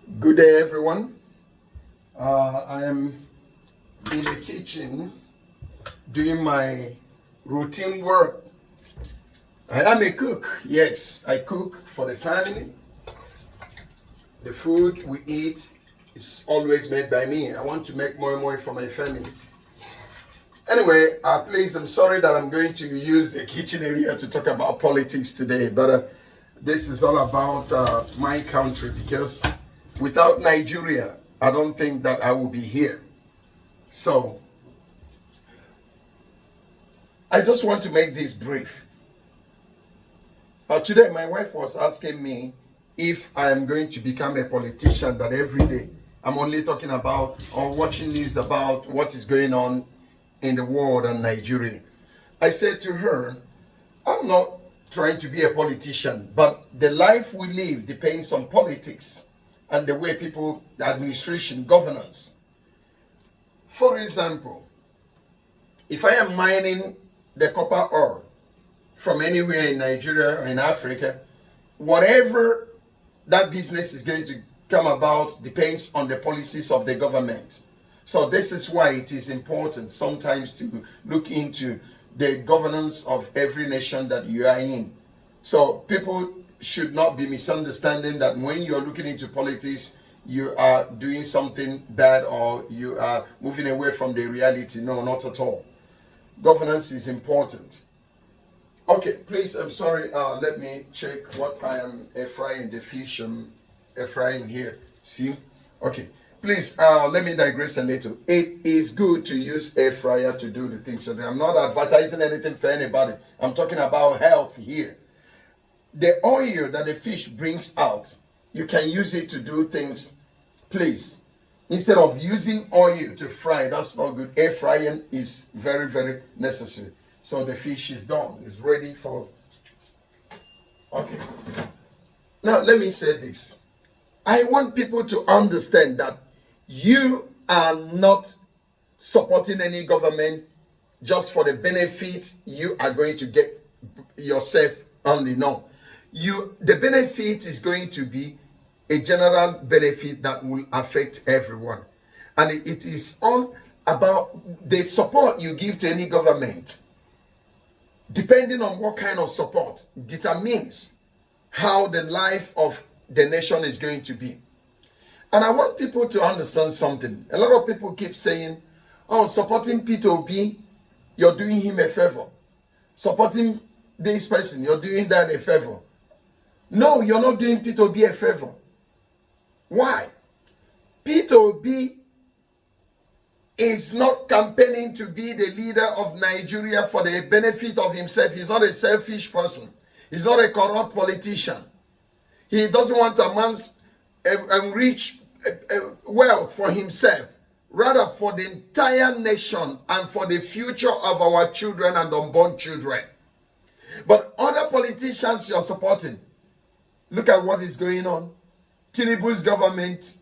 Good day, everyone. I am in the kitchen doing my routine work. I am a cook. Yes, I cook for the family. The food we eat is always made by me. I want to make more and more for my family. Anyway, please, I'm sorry that I'm going to use the kitchen area to talk about politics today, but this is all about my country, because without Nigeria, I don't think that I will be here. So, I just want to make this brief. Today, my wife was asking me if I am going to become a politician, that every day I'm only talking about or watching news about what is going on in the world and Nigeria. I said to her, I'm not trying to be a politician, but the life we live depends on politics and the way people, the administration, governance. For example, if I am mining the copper ore from anywhere in Nigeria or in Africa, whatever that business is going to come about depends on the policies of the government. So this is why it is important sometimes to look into the governance of every nation that you are in. So people should not be misunderstanding that when you are looking into politics, you are doing something bad or you are moving away from the reality. No, not at all. Governance is important. Okay, please, I'm sorry, let me check what I am frying the fish. Frying here. See? Okay. Please, let me digress a little. It is good to use air fryer to do the things. So I'm not advertising anything for anybody. I'm talking about health here. The oil that the fish brings out, you can use it to do things. Please, instead of using oil to fry, that's not good. Air frying is very, very necessary. So the fish is done. It's ready for... Okay. Now, let me say this. I want people to understand that you are not supporting any government just for the benefit you are going to get yourself only. No. The benefit is going to be a general benefit that will affect everyone. And it is all about the support you give to any government. Depending on what kind of support determines how the life of the nation is going to be. And I want people to understand something. A lot of people keep saying, oh, supporting Peter Obi, you're doing him a favor. Supporting this person, you're doing that a favor. No, you're not doing Peter Obi a favor. Why? Peter Obi is not campaigning to be the leader of Nigeria for the benefit of himself. He's not a selfish person. He's not a corrupt politician. He doesn't want a man's enrich wealth for himself, rather for the entire nation and for the future of our children and unborn children. But other politicians you're supporting, look at what is going on. Tinubu's government,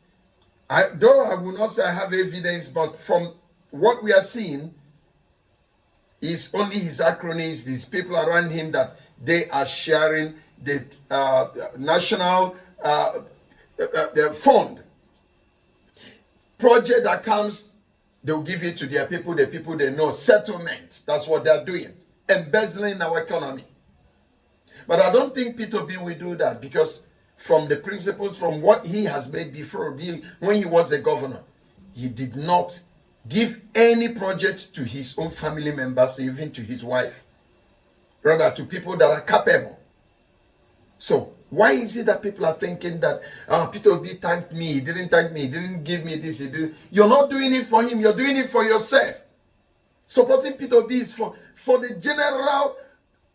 though I will not say I have evidence, but from what we are seeing, is only his cronies, these people around him, that they are sharing the national the fund project that comes. They'll give it to their people, the people they know. Settlement, that's what they're doing, embezzling our economy. But I don't think Peter Obi will do that, because from the principles, from what he has made before, when he was a governor, he did not give any project to his own family members, even to his wife, rather to people that are capable. So why is it that people are thinking that Peter Obi thanked me, he didn't thank me, he didn't give me this, he didn't? You're not doing it for him, you're doing it for yourself. Supporting Peter Obi is for the general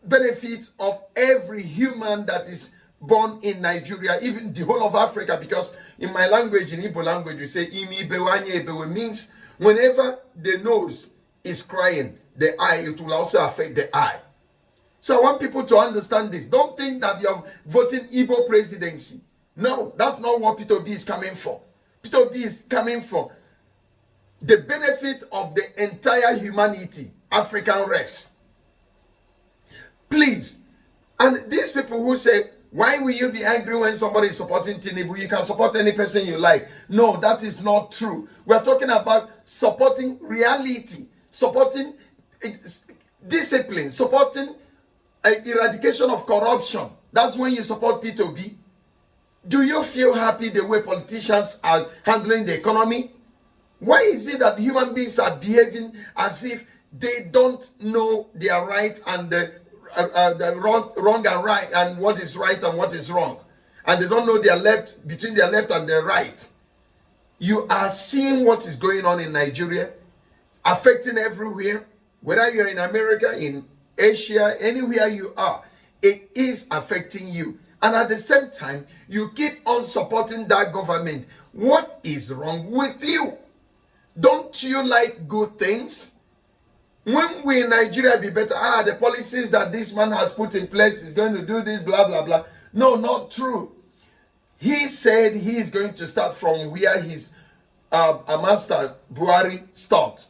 benefit of every human that is born in Nigeria, even the whole of Africa, because in my language, in Igbo language, we say imi bewanye bewe, means whenever the nose is crying, the eye, it will also affect the eye. So I want people to understand this. Don't think that you're voting Igbo presidency. No, that's not what Peter Obi is coming for. Peter Obi is coming for the benefit of the entire humanity, African race. Please. And these people who say, Why will you be angry when somebody is supporting Tinubu? You can support any person you like. No, that is not true. We are talking about supporting reality, supporting discipline, supporting eradication of corruption. That's when you support P2B. Do you feel happy the way politicians are handling the economy? Why is it that human beings are behaving as if they don't know their right and the wrong and right, and what is right and what is wrong, and they don't know their left, between their left and their right? You are seeing what is going on in Nigeria, affecting everywhere, whether you're in America, in Asia, anywhere you are, it is affecting you. And at the same time, you keep on supporting that government. What is wrong with you? Don't you like good things? When will Nigeria be better? The policies that this man has put in place is going to do this, blah, blah, blah. No, not true. He said he is going to start from where his master Buhari stopped.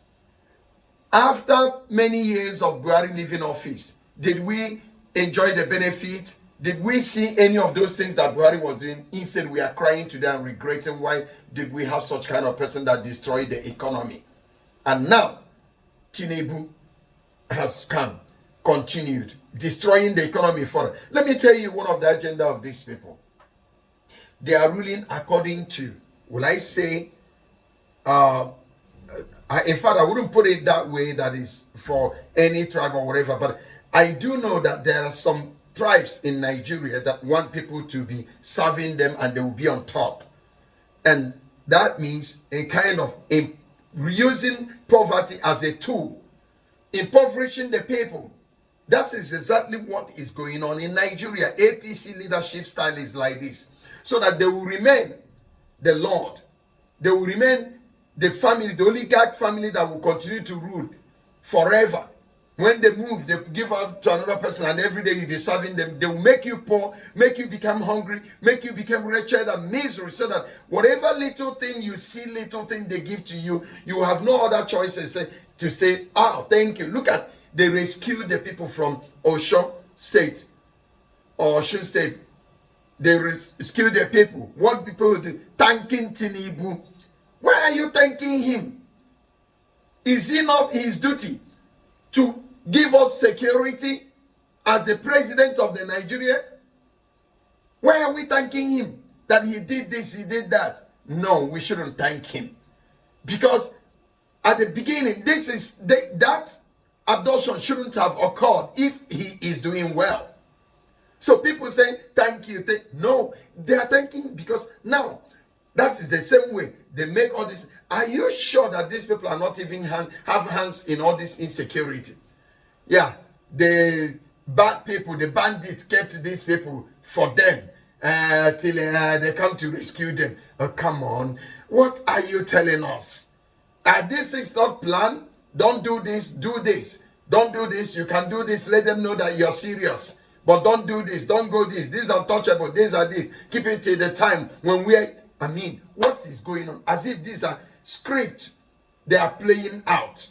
After many years of Buhari leaving office, did we enjoy the benefit? Did we see any of those things that Buhari was doing? Instead, we are crying today and regretting why did we have such kind of person that destroyed the economy. And now, Tinubu has come, continued, destroying the economy further. Let me tell you one of the agenda of these people. They are ruling according to, will I say, in fact, I wouldn't put it that way, that is for any tribe or whatever, but I do know that there are some tribes in Nigeria that want people to be serving them and they will be on top. And that means a kind of using poverty as a tool, impoverishing the people. That is exactly what is going on in Nigeria. APC leadership style is like this, so that they will remain the Lord. They will remain the family, the oligarch family that will continue to rule forever. When they move, they give out to another person, and every day you'll be serving them. They will make you poor, make you become hungry, make you become wretched and miserable, so that whatever little thing you see, little thing they give to you, you have no other choices to say, thank you. Look at, they rescued the people from Osun State. They rescued the people. What people do? Thanking Tinubu. Why are you thanking him? Is it not his duty to give us security as the president of the Nigeria? Why are we thanking him that he did this, he did that? No, we shouldn't thank him, because at the beginning, that abduction shouldn't have occurred if he is doing well. So people saying thank you, no, they are thanking because now that is the same way they make all this. Are you sure that these people are not even have hands in all this insecurity? Yeah, the bad people, the bandits kept these people for them till they come to rescue them. Oh, come on. What are you telling us? Are these things not planned? Don't do this, do this. Don't do this, you can do this. Let them know that you're serious. But don't do this, don't go this. This is untouchable, these are this. Keep it till the time when what is going on? As if these are scripts they are playing out.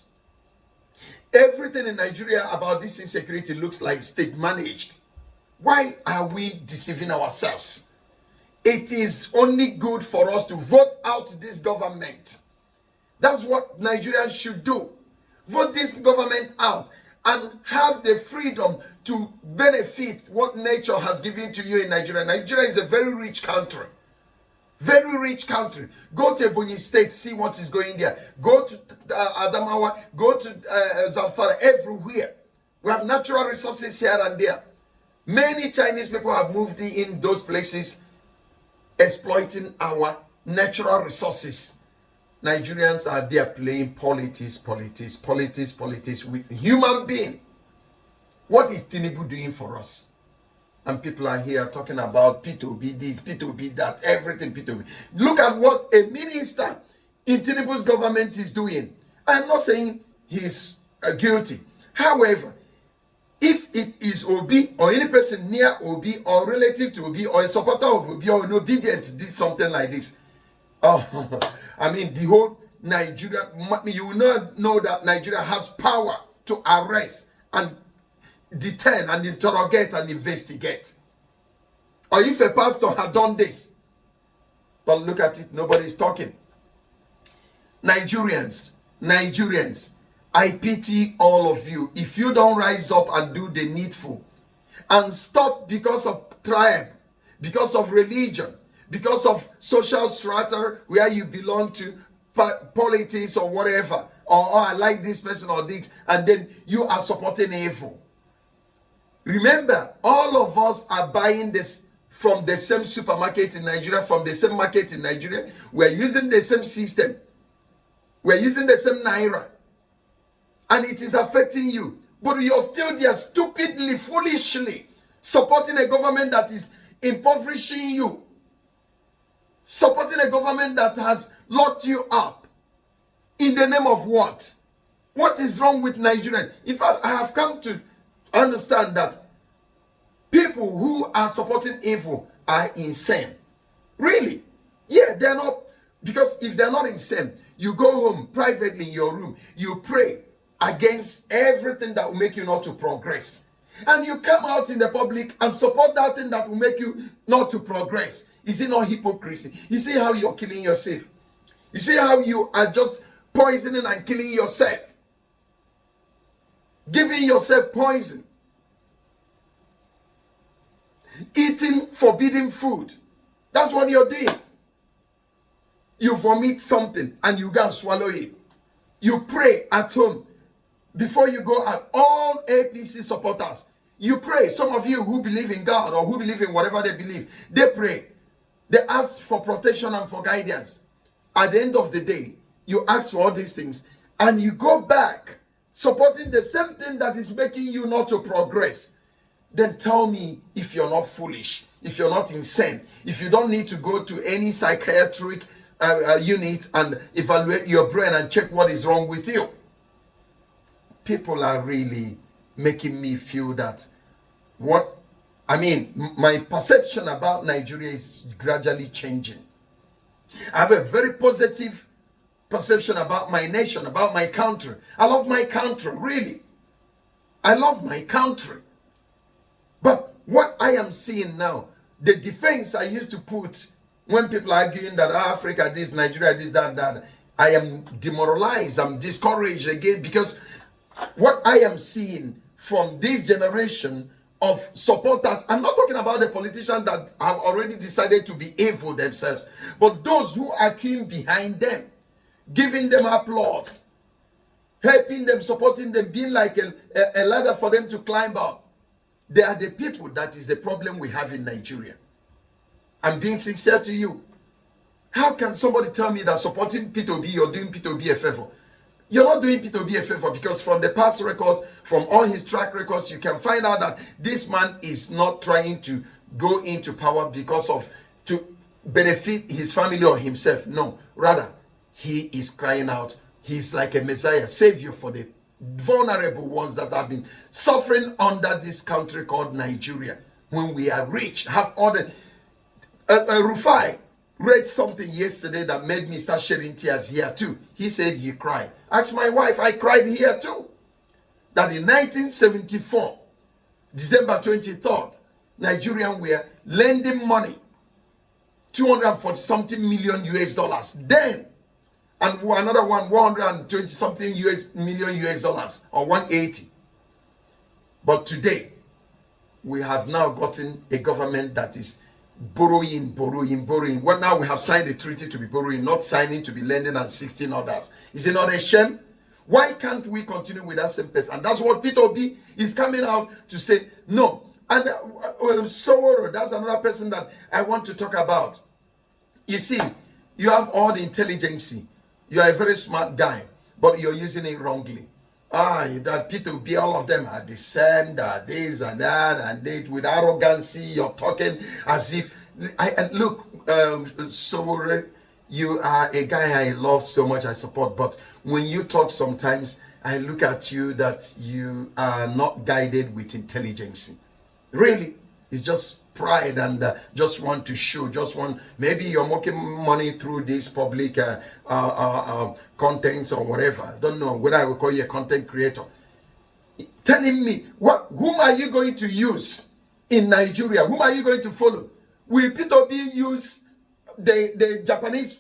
Everything in Nigeria about this insecurity looks like state managed. Why are we deceiving ourselves? It is only good for us to vote out this government. That's what Nigerians should do. Vote this government out and have the freedom to benefit what nature has given to you in Nigeria. Nigeria is a very rich country. Very rich country. Go to Ebonyi State, see what is going there. Go to Adamawa, go to Zamfara, everywhere. We have natural resources here and there. Many Chinese people have moved in those places, exploiting our natural resources. Nigerians are there playing politics with human being. What is Tinubu doing for us? And people are here talking about P2B this, P2B that, everything P2B. Look at what a minister in Tinubu's government is doing. I'm not saying he's guilty. However, if it is Obi or any person near Obi or relative to Obi or a supporter of Obi or an obedient did something like this, I mean, the whole Nigeria, you will not know that Nigeria has power to arrest and detain and interrogate and investigate. Or if a pastor had done this. But look at it, nobody is talking. Nigerians, I pity all of you. If you don't rise up and do the needful and stop because of tribe, because of religion, because of social strata where you belong to, politics or whatever, or I like this person or this, and then you are supporting evil. Remember, all of us are buying this from the same supermarket in Nigeria, from the same market in Nigeria. We're using the same system. We're using the same naira. And it is affecting you. But you're still there stupidly, foolishly supporting a government that is impoverishing you. Supporting a government that has locked you up. In the name of what? What is wrong with Nigerians? In fact, I have come to understand that people who are supporting evil are insane. Really? Yeah, they're not. Because if they're not insane, you go home privately in your room, you pray against everything that will make you not to progress. And you come out in the public and support that thing that will make you not to progress. Is it not hypocrisy? You see how you're killing yourself? You see how you are just poisoning and killing yourself? Giving yourself poison. Eating forbidden food. That's what you're doing. You vomit something and you go and swallow it. You pray at home before you go out. All APC supporters, you pray. Some of you who believe in God or who believe in whatever they believe, they pray. They ask for protection and for guidance. At the end of the day, you ask for all these things and you go back supporting the same thing that is making you not to progress. Then tell me if you're not foolish, if you're not insane, if you don't need to go to any psychiatric unit and evaluate your brain and check what is wrong with you. People are really making me feel that my perception about Nigeria is gradually changing. I have a very positive perception about my nation, about my country. I love my country, really. I love my country. But what I am seeing now, the defense I used to put when people are arguing that Africa this, Nigeria this, that, I am demoralized, I'm discouraged again, because what I am seeing from this generation of supporters, I'm not talking about the politicians that have already decided to be evil themselves, but those who are keen behind them, giving them applause, helping them, supporting them, being like a ladder for them to climb up. They are the people that is the problem we have in Nigeria. I'm being sincere to you. How can somebody tell me that supporting P2B, you're doing P2B a favor? You're not doing P2B a favor, because from the past records, from all his track records, you can find out that this man is not trying to go into power because of to benefit his family or himself. No, rather, he is crying out. He's like a Messiah, savior for the vulnerable ones that have been suffering under this country called Nigeria. When we are rich, have all the Rufai read something yesterday that made me start shedding tears here too. He said he cried. Ask my wife, I cried here too. That in 1974, December 23rd, Nigerians were lending money, 240 something million US dollars. Then, and another one, 120 something million US dollars, or 180. But today, we have now gotten a government that is borrowing. Well, now we have signed a treaty to be borrowing, not signing to be lending, and 16 others. Is it not a shame? Why can't we continue with that same pace? And that's what P2B is coming out to say, no. And Sowore, that's another person that I want to talk about. You see, you have all the intelligence. You are a very smart guy, but you're using it wrongly. That P2B, all of them are the same, that this and that, and it with arrogancy. You're talking as if look, Sowore, you are a guy I love so much, I support, but when you talk sometimes, I look at you that you are not guided with intelligence. Really, it's just pride and just want to show, maybe you're making money through this public content or whatever. I don't know whether I will call you a content creator. Telling me, whom are you going to use in Nigeria? Whom are you going to follow? Will Peter Obi use the Japanese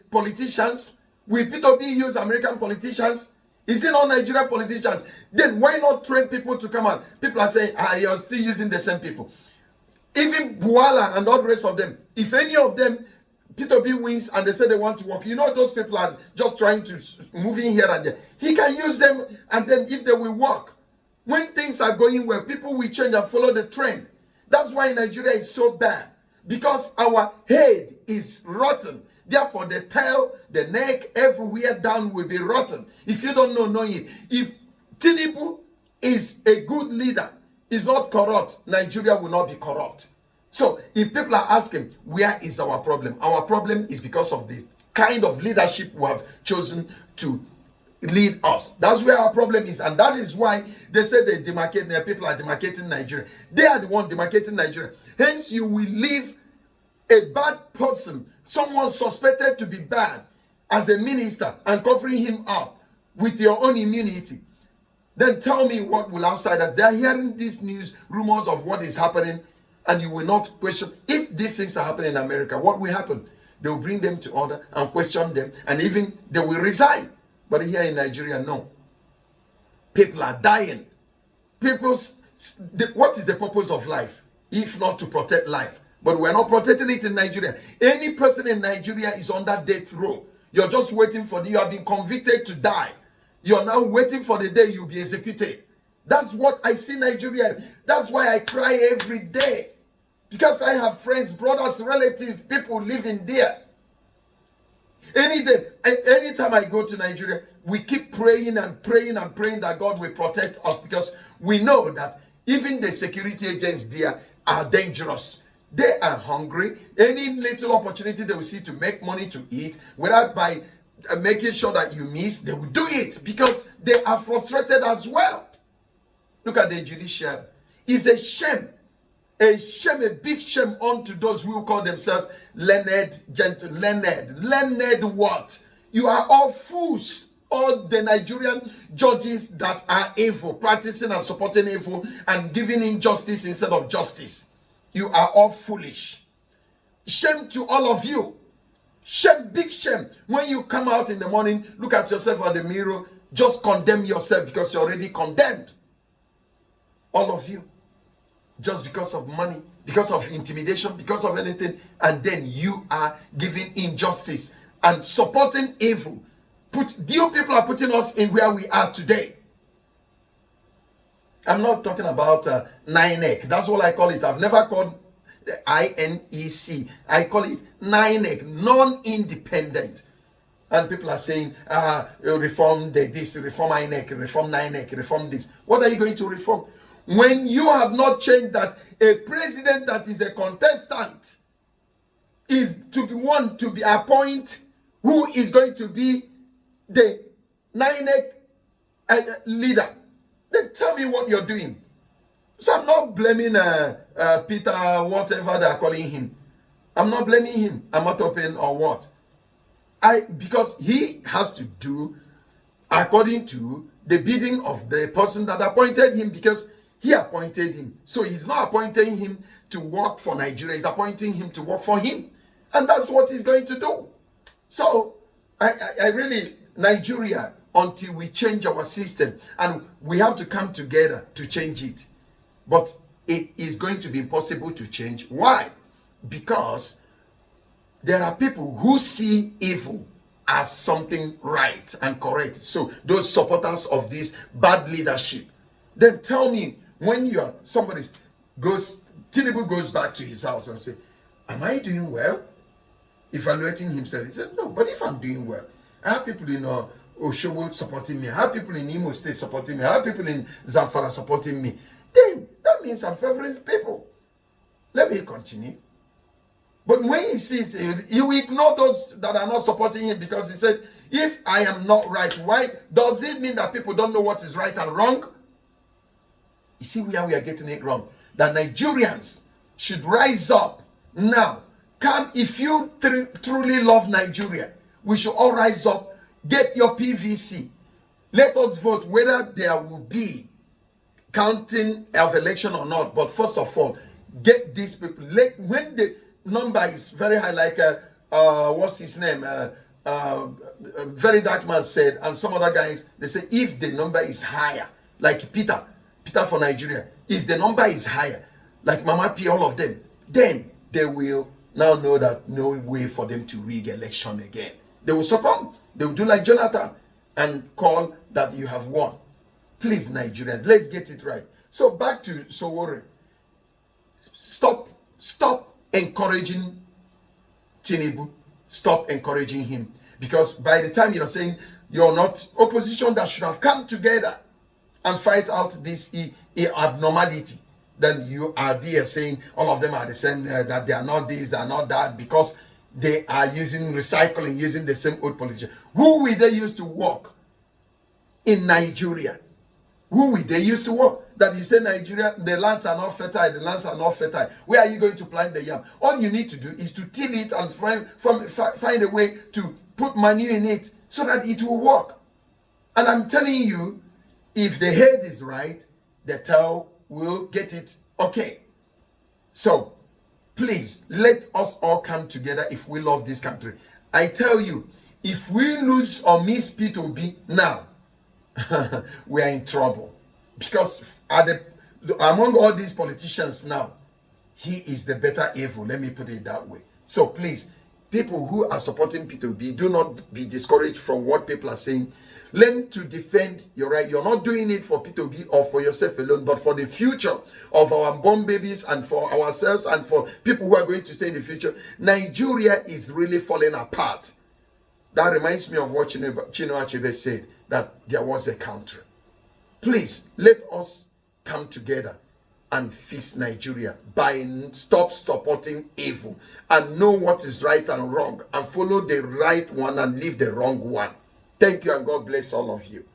politicians? Will Peter Obi use American politicians? Is it not Nigerian politicians? Then why not train people to come out? People are saying, you're still using the same people. Even Buala and all the rest of them, if any of them, Peter Obi wins and they say they want to work, you know those people are just trying to move in here and there. He can use them, and then if they will work, when things are going well, people will change and follow the trend. That's why Nigeria is so bad, because our head is rotten. Therefore, the tail, the neck, everywhere down will be rotten. If you don't know it. If Tinubu is a good leader, is not corrupt, Nigeria will not be corrupt. So if people are asking, where is our problem? Our problem is because of the kind of leadership we have chosen to lead us. That's where our problem is. And that is why they say they demarcate, people are demarcating Nigeria. They are the one demarcating Nigeria. Hence, you will leave a bad person, someone suspected to be bad, as a minister and covering him up with your own immunity. Then tell me what will outsiders, they are hearing these news, rumors of what is happening, and you will not question. If these things are happening in America, what will happen? They will bring them to order and question them, and even they will resign. But here in Nigeria, no. People are dying. What is the purpose of life if not to protect life? But we're not protecting it in Nigeria. Any person in Nigeria is under death row. You're just waiting for you have been convicted to die. You're now waiting for the day you'll be executed. That's what I see in Nigeria. That's why I cry every day. Because I have friends, brothers, relatives, people living there. Any day, anytime I go to Nigeria, we keep praying and praying and praying that God will protect us, because we know that even the security agents there are dangerous. They are hungry. Any little opportunity they will see to make money to eat, whether by making sure that you miss, they will do it, because they are frustrated as well. Look at the judiciary. It's a shame. A shame, a big shame unto those who call themselves learned, gentle, learned. Learned what? You are all fools. All the Nigerian judges that are evil, practicing and supporting evil and giving injustice instead of justice. You are all foolish. Shame to all of you. Shame, big shame. When you come out in the morning, look at yourself on the mirror, just condemn yourself because you're already condemned. All of you. Just because of money, because of intimidation, because of anything, and then you are giving injustice and supporting evil. You people are putting us in where we are today. I'm not talking about NINEC. That's what I call it. I've never called the INEC. I call it NINEC, non-independent. And people are saying, reform this, reform INEC, reform NINEC, reform this. What are you going to reform? When you have not changed that a president that is a contestant is to be one to be appointed who is going to be the NINEC leader, then tell me what you're doing. So I'm not blaming Peter, whatever they are calling him. I'm not blaming him. I'm not open or what. Because he has to do according to the bidding of the person that appointed him, because he appointed him. So he's not appointing him to work for Nigeria. He's appointing him to work for him. And that's what he's going to do. So I really, Nigeria, until we change our system, and we have to come together to change it. But it is going to be impossible to change. Why? Because there are people who see evil as something right and correct. So those supporters of this bad leadership, then tell me, when you are Tinubu goes back to his house and say, am I doing well? Evaluating himself. He said, no, but if I'm doing well, I have people in Oshobo supporting me, I have people in Imo State supporting me, I have people in Zamfara supporting me. Then that means I'm favoring people. Let me continue. But when he sees, he will ignore those that are not supporting him, because he said, if I am not right, why? Does it mean that people don't know what is right and wrong? You see where we are getting it wrong. That Nigerians should rise up now. Come, if you truly love Nigeria, we should all rise up. Get your PVC. Let us vote whether there will be counting of election or not. But first of all, get these people. When the number is very high, like what's his name? Very Dark Man said, and some other guys, they say if the number is higher, like Peter for Nigeria, if the number is higher, like Mama P, all of them, then they will now know that no way for them to rig election again. They will succumb. They will do like Jonathan and call that you have won. Please, Nigerians, let's get it right. So back to Sowore. Stop encouraging Tinubu. Stop encouraging him. Because by the time you're saying you're not opposition that should have come together and fight out this abnormality, then you are there saying all of them are the same, that they are not this, they are not that, because they are using recycling, using the same old politician. Who will they use to work in Nigeria? Who will they use to work? That you say Nigeria, the lands are not fertile, the lands are not fertile. Where are you going to plant the yam? All you need to do is to till it and find a way to put manure in it so that it will work. And I'm telling you, if the head is right, the tail will get it okay. So, please, let us all come together if we love this country. I tell you, if we lose or miss P2B now, we are in trouble. Because among all these politicians now, he is the better evil. Let me put it that way. So please, people who are supporting P2B, do not be discouraged from what people are saying. Learn to defend your right. You're not doing it for P2B or for yourself alone, but for the future of our born babies and for ourselves and for people who are going to stay in the future. Nigeria is really falling apart. That reminds me of what Chinua Achebe said, that there was a country. Please, let us come together and fix Nigeria by stop supporting evil and know what is right and wrong and follow the right one and leave the wrong one. Thank you and God bless all of you.